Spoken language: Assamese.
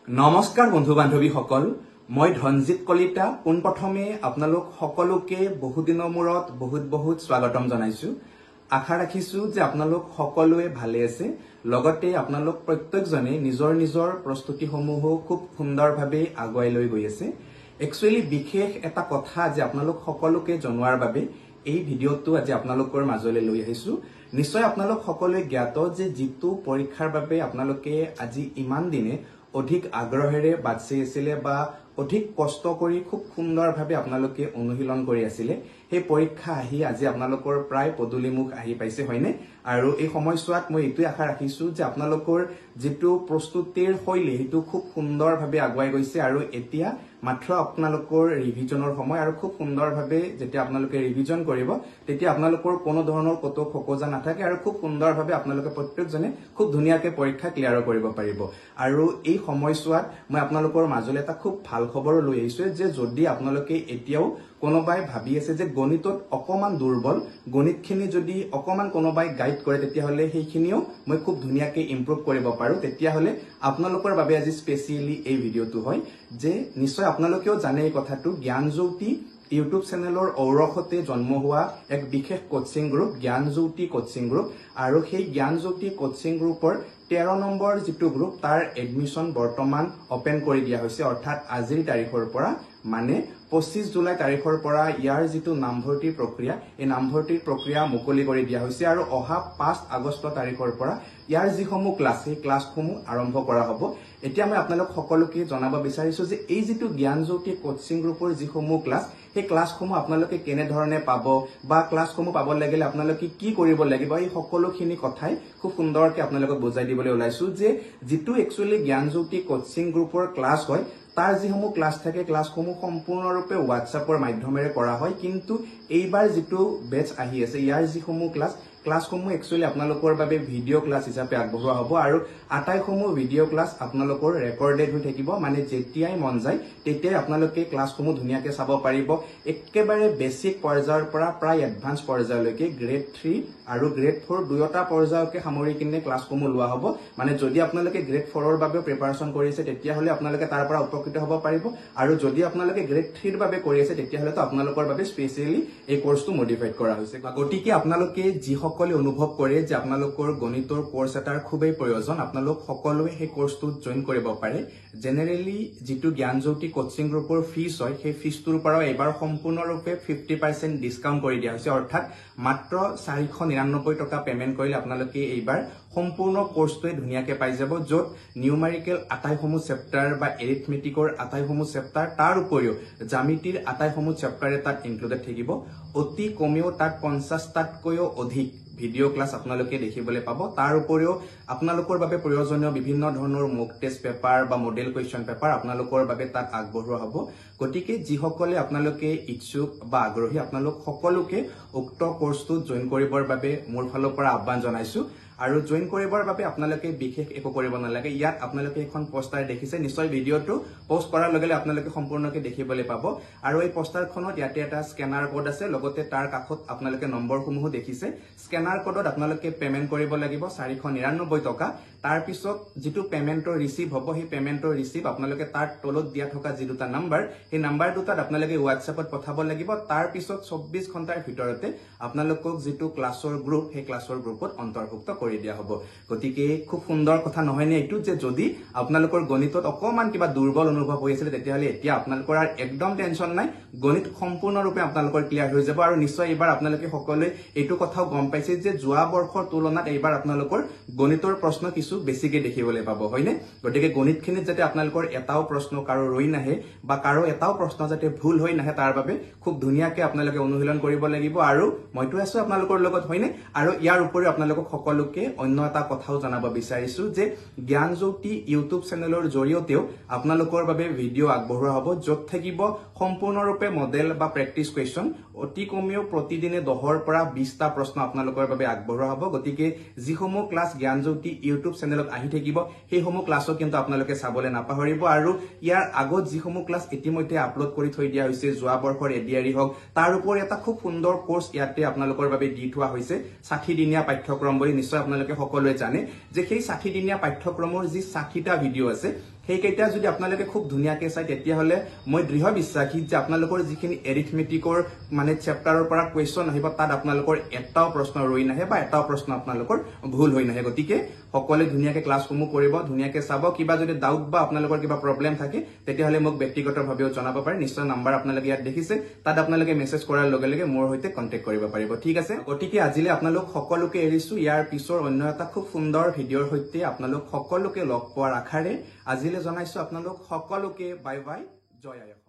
নমস্কাৰ বন্ধু বান্ধৱী সকল মই ধনজিত কলিতা পোনপ্ৰথমে আপোনালোক সকলোকে বহুদিনৰ মূৰত বহুত স্বাগতম জনাইছো আশা ৰাখিছো যে আপোনালোক সকলোৱে ভালে আছে লগতে আপোনালোক প্ৰত্যেকজনে নিজৰ প্ৰস্তুতিসমূহ খুব সুন্দৰভাৱে আগুৱাই লৈ গৈ আছে একচুয়ালি বিশেষ এটা কথা যে আপোনালোক সকলোকে জনোৱাৰ বাবে এই ভিডিওটো আজি আপোনালোকৰ মাজলৈ লৈ আহিছো নিশ্চয় আপোনালোক সকলোৱে জ্ঞাত যে জিতু পৰীক্ষাৰ বাবে আপোনালোকে আজি ইমান দিনে অধিক আগ্ৰহেৰে বাছি আছিলে বা অধিক কষ্ট কৰি খুব সুন্দৰভাৱে আপোনালোকে অনুশীলন কৰি আছিলে এই পৰীক্ষা আহি আজি আপোনালোকৰ প্ৰায় পদুলিমুখ আহি পাইছে হয়নে আৰু এই সময়ছোৱাত মই এটোই আশা ৰাখিছো যে আপোনালোকৰ যেটো প্ৰস্তুতিৰ শৈলী হেতু খুব সুন্দৰভাৱে আগুৱাই গৈছে আৰু এতিয়া মাত্ৰ আপোনালোকৰ ৰিভিজনৰ সময় আৰু খুব সুন্দৰভাৱে যেতিয়া আপোনালোকে ৰিভিজন কৰিব তেতিয়া আপোনালোকৰ কোনো ধৰণৰ কতো খোকোজা নাথাকে আৰু খুব সুন্দৰভাৱে আপোনালোকে প্ৰত্যেকজনে খুব ধুনিয়াকে পৰীক্ষা ক্লিয়াৰ কৰিব পাৰিব আৰু এই সময়ছোৱাত মই আপোনালোকৰ মাজলৈ এটা খুব ভাল খবৰ লৈ আহিছো যে যদি আপোনালোকে এতিয়াও কোনোবাই ভাবি আছে যে গণিতত অকমান দুৰ্বল গণিতখিনি যদি অকমান কোনোবাই গাইড কৰে তেতিয়া হলে সেইখিনিও মই খুব ধুনিয়াকে ইমপ্ৰুভ কৰিব পাৰো তেতিয়া হলে আপোনালোকৰ বাবে আজি স্পেশালি এই ভিডিওটো হয় যে নিশ্চয় আপোনালোকেও জানে এই কথাটো জ্ঞানজ্যোতি ইউটিউব চেনেলৰ ঔৰখতে জন্ম হোৱা এক বিশেষ coaching group Gyanjyoti coaching group আৰু সেই জ্ঞানজ্যোতি কোচিং গ্ৰুপৰ 13 নম্বৰ যেটো গ্ৰুপ তাৰ এডমিশন বৰ্তমান ওপেন কৰি দিয়া হৈছে অৰ্থাৎ আজিৰ তাৰিখৰ পৰা মানে 25 জুলাই তাৰিখৰ পৰা ইয়াৰ যেটো নামভৰ্তিৰ প্ৰক্ৰিয়া এই নামভৰ্তিৰ প্ৰক্ৰিয়া মুকলি কৰি দিয়া হৈছে আৰু অহা 5 আগষ্ট তাৰিখৰ পৰা ইয়াৰ যিসমূহ ক্লাছ এই ক্লাছসমূহ আৰম্ভ কৰা হ'ব এতিয়া মই আপোনালোক সকলোকে জনাব বিচাৰিছো যে এই যেটো জ্ঞানজ্যোতি কোচিং গ্ৰুপৰ যিসমূহ ক্লাছ এই ক্লাছসমূহ আপোনালোকে কেনে ধৰণে পাব বা ক্লাছসমূহ পাব লাগিলে আপোনালোকে কি কৰিব লাগিব এই সকলোখিনি কথাই খুব সুন্দৰকৈ আপোনালোকক বুজাই দিবলৈ ওলাইছো যে যেটো একচুয়ালি জ্ঞানজ্যোতি কোচিং গ্ৰুপৰ ক্লাছ হয় তাৰ যিসমূহ ক্লাছ থাকে ক্লাছসমূহ সম্পূৰ্ণৰূপে WhatsAppৰ মাধ্যমেৰে কৰা হয় কিন্তু এইবাৰ যেটো বেচ আহি আছে ইয়াৰ যিসমূহ ক্লাছসমূহ একচুয়ালি আপোনালোকৰ বাবে ভিডিও ক্লাছ হিচাপে আগবঢ়োৱা হ'ব আৰু আটাইসমূহ ভিডিও ক্লাছ আপোনালোকৰ ৰেকৰ্ডেড হৈ থাকিব মানে যেতিয়াই মন যায় তেতিয়াই আপোনালোকে ক্লাছসমূহ ধুনিয়াকে চাব পাৰিব একেবাৰে বেসিক পৰ্যায়ৰ পৰা প্ৰায় এডভান্স পৰ্যায়লৈকে গ্ৰেড 3 আৰু গ্ৰেড 4 দুয়োটা পৰ্যায়কে সামৰি কিনে ক্লাছসমূহ লোৱা হ'ব মানে যদি আপোনালোকে গ্ৰেড 4 ৰ বাবে প্ৰিপাৰেচন কৰিছে তেতিয়া হলে আপোনালোকে তাৰ পৰা উপকৃত হ'ব পাৰিব আৰু যদি আপোনালোকে গ্ৰেড 3 ৰ বাবে কৰি আছে তেতিয়া হলে তো আপোনালোকৰ বাবে স্পেশালি এই কোৰ্সটো মডিফাইড কৰা হৈছে গতিকে আপোনালোকে যি সকলে অনুভৱ কৰে যে আপোনালোকৰ গণিতৰ কোৰ্স এটাৰ খুবেই প্ৰয়োজন আপোনালোক সকলোৱে সেই কোৰ্সটোত জয়েন কৰিব পাৰে জেনাৰেলি যেটো জ্ঞানজ্যোতি কোচিং গ্ৰুপৰ ফিস হয় সেই ফিসটোৰ পৰা এবাৰ সম্পূৰ্ণৰূপে 50% ডিসকাউন্ট কৰি দিয়া হৈছে অৰ্থাৎ মাত্ৰ 499 টকা পেমেন্ট কৰিলে আপোনালোকে এইবাৰ সম্পূৰ্ণ কোৰ্সটোৱে ধুনিয়াকে পাই যাব যত নিউমেৰিকেল আটাইসমূহ চেপ্টাৰ বা এৰিথমেটিকৰ আটাইসমূহ চেপ্টাৰ তাৰ উপৰিও জ্যামিতিৰ আটাইসমূহ চেপ্টাৰ তাত ইনক্লুডেড থাকিব অতি কমেও তাত 50 টাতকৈও অধিক ভিডিও ক্লাছ আপোনালোকে দেখিবলৈ পাব তাৰ উপৰিও আপোনালোকৰ বাবে প্ৰয়োজনীয় বিভিন্ন ধৰণৰ মক টেষ্ট পেপাৰ বা মডেল কুৱেশ্যন পেপাৰ আপোনালোকৰ বাবে তাত আগবঢ়োৱা হ'ব গতিকে যি সকলে আপোনালোকে ইচ্ছুক বা আগ্ৰহী আপোনালোক সকলোকে উক্ত কোৰ্সটো জয়েন কৰিবৰ বাবে মোৰ ফালৰ পৰা আহ্বান জনাইছো আৰু জয়েন কৰিবৰ বাবে আপোনালোকে বিশেষ একো কৰিব নালাগে ইয়াত আপোনালোকে এখন পোষ্টাৰ দেখিছে নিশ্চয় ভিডিওটো পোষ্ট কৰাৰ লগে লগে আপোনালোকে সম্পূৰ্ণকৈ দেখিবলৈ পাব আৰু এই পোষ্টাৰখনত ইয়াতে এটা স্ক্যানাৰ কোড আছে লগতে তাৰ কাষত আপোনালোকে নম্বৰসমূহ দেখিছে স্ক্যানাৰ কোডত আপোনালোকে পেমেন্ট কৰিব লাগিব 499 টকা তাৰ পিছত যেটো পেমেন্টৰ ৰিসিভ হ'ব সেই পেমেন্টৰ ৰিসিভ আপোনালোকে তাৰ তলত দিয়া থকা যি দুটা নম্বৰ এই নম্বৰ দুটাত আপোনালোকে WhatsAppত পঠাব লাগিব তাৰ পিছত 24 ঘণ্টাৰ ভিতৰতে আপোনালোকক যেটো ক্লাছৰ গ্ৰুপ সেই ক্লাছৰ গ্ৰুপত অন্তৰ্ভুক্ত কৰি দিয়া হ'ব গতিকে খুব সুন্দৰ কথা নহয় নে এটো যে যদি আপোনালোকৰ গণিতত অকমান কিবা দুৰ্বল অনুভৱ হৈ আছিল তেতিয়া হলে এতিয়া আপোনালোকৰ আৰু একদম টেনচন নাই গণিত সম্পূৰ্ণৰূপে আপোনালোকৰ ক্লিয়াৰ হৈ যাব আৰু নিশ্চয় এবাৰ আপোনালোকে সকলোৱে এটো কথাও গম পাইছে যে যোৱা বৰ্ষৰ তুলনাত এইবাৰ আপোনালোকৰ গণিতৰ প্ৰশ্ন কিছু বেছিকে দেখিবলৈ পাব হয়নে গতিকে গণিতখিনিত যাতে আপোনালোকৰ এটাও প্ৰশ্ন কাৰো ৰৈ নাহে বা কাৰো এটাও প্ৰশ্ন যাতে ভুল হৈ নাহে তাৰ বাবে খুব ধুনিয়াকে আপোনালোকে অনুশীলন কৰিব লাগিব আৰু মইতো আছো আপোনালোকৰ লগত হয়নে আৰু ইয়াৰ উপৰিও আপোনালোকক সকলোকে অন্য এটা কথাও জানাব বিচাৰিছো যে জ্ঞানজ্যোতি ইউটিউব চেনেলৰ জৰিয়তেও আপোনালোকৰ বাবে ভিডিও আগবঢ়োৱা হ'ব যত থাকিব সম্পূৰ্ণৰূপে মডেল বা প্ৰেক্টিস কুৱেশ্যন অতি কমেও প্ৰতিদিনে 10ৰ পৰা 20টা প্ৰশ্ন আপোনালোকৰ বাবে আগবঢ়োৱা হ'ব গতিকে যিসমূহ ক্লাছ জ্ঞানজ্যোতি ইউটিউব চেনেলত আহি থাকিব সেইসমূহ ক্লাছও কিন্তু আপোনালোকে চাবলৈ নাপাহৰিব আৰু ইয়াৰ আগত যিসমূহ ক্লাছ ইতিমধ্যে আপলোড কৰি থৈ দিয়া হৈছে যোৱা বৰ্ষৰ এডিআৰই হওক তাৰ উপৰি এটা খুব সুন্দৰ কোৰ্স ইয়াতে আপোনালোকৰ বাবে দি থোৱা হৈছে 60 দিনীয়া পাঠ্যক্ৰম বুলি নিশ্চয় আপোনালোকে সকলোৱে জানে যে সেই 60 দিনীয়া পাঠ্যক্ৰমৰ যি 60টা ভিডিও আছে সেইকেইটা যদি আপোনালোকে খুব ধুনীয়াকৈ চাই তেতিয়াহ'লে মই দৃঢ় বিশ্বাসী যে আপোনালোকৰ যিখিনি এৰিথমেটিকৰ মানে চেপ্টাৰৰ পৰা কুৱেশ্যন আহিব তাত আপোনালোকৰ এটাও প্ৰশ্ন ৰৈ নাহে বা এটাও প্ৰশ্ন আপোনালোকৰ ভুল হৈ নাহে গতিকে সকলোৱে ধুনীয়াকৈ ক্লাছসমূহ কৰিব ধুনীয়াকৈ চাব কিবা যদি ডাউট বা আপোনালোকৰ কিবা প্ৰব্লেম থাকে তেতিয়াহ'লে মোক ব্যক্তিগতভাৱেও জনাব পাৰে নিশ্চয় নাম্বাৰ আপোনালোকে ইয়াত দেখিছে তাত আপোনালোকে মেছেজ কৰাৰ লগে লগে মোৰ সৈতে কণ্টেক্ট কৰিব পাৰিব ঠিক আছে গতিকে আজিলৈ আপোনালোক সকলোকে এৰিছো ইয়াৰ পিছৰ অন্য এটা খুব সুন্দৰ ভিডিঅ'ৰ সৈতে আপোনালোক সকলোকে লগ পোৱাৰ আশাৰে আজিলৈ জনাইছো আপোনালোক সকলোকে বাই বাই জয় আই